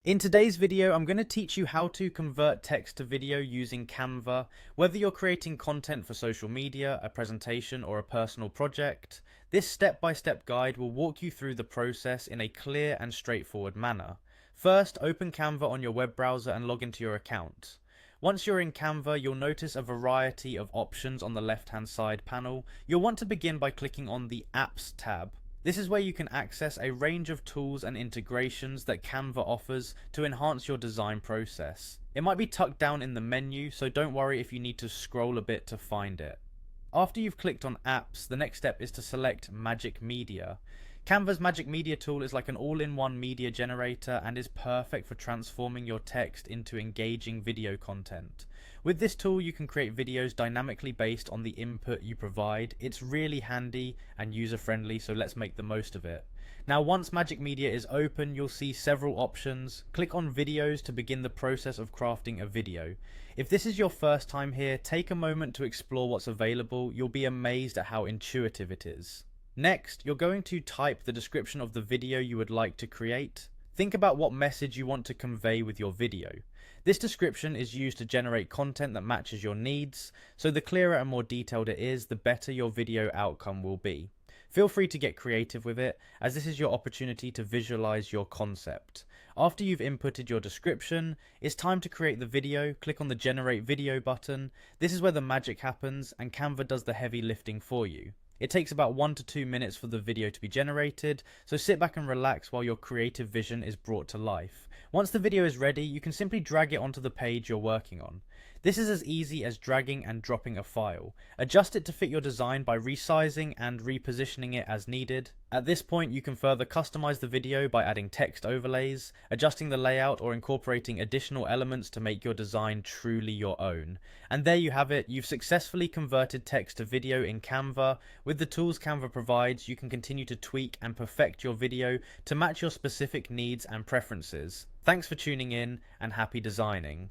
In today's video, I'm going to teach you how to convert text to video using Canva. Whether you're creating content for social media, a presentation, or a personal project, this step-by-step guide will walk you through the process in a clear and straightforward manner. First, open Canva on your web browser and log into your account. Once you're in Canva, you'll notice a variety of options on the left-hand side panel. You'll want to begin by clicking on the Apps tab. This is where you can access a range of tools and integrations that Canva offers to enhance your design process. It might be tucked down in the menu, so don't worry if you need to scroll a bit to find it. After you've clicked on Apps, the next step is to select Magic Media. Canva's Magic Media tool is like an all-in-one media generator and is perfect for transforming your text into engaging video content. With this tool, you can create videos dynamically based on the input you provide. It's really handy and user-friendly, so let's make the most of it. Now, once Magic Media is open, you'll see several options. Click on Videos to begin the process of crafting a video. If this is your first time here, take a moment to explore what's available. You'll be amazed at how intuitive it is. Next, you're going to type the description of the video you would like to create. Think about what message you want to convey with your video. This description is used to generate content that matches your needs, so the clearer and more detailed it is, the better your video outcome will be. Feel free to get creative with it, as this is your opportunity to visualize your concept. After you've inputted your description, it's time to create the video. Click on the Generate Video button. This is where the magic happens, and Canva does the heavy lifting for you. It takes about 1 to 2 minutes for the video to be generated, so sit back and relax while your creative vision is brought to life. Once the video is ready, you can simply drag it onto the page you're working on. This is as easy as dragging and dropping a file. Adjust it to fit your design by resizing and repositioning it as needed. At this point, you can further customize the video by adding text overlays, adjusting the layout, or incorporating additional elements to make your design truly your own. And there you have it. You've successfully converted text to video in Canva. With the tools Canva provides, you can continue to tweak and perfect your video to match your specific needs and preferences. Thanks for tuning in, and happy designing.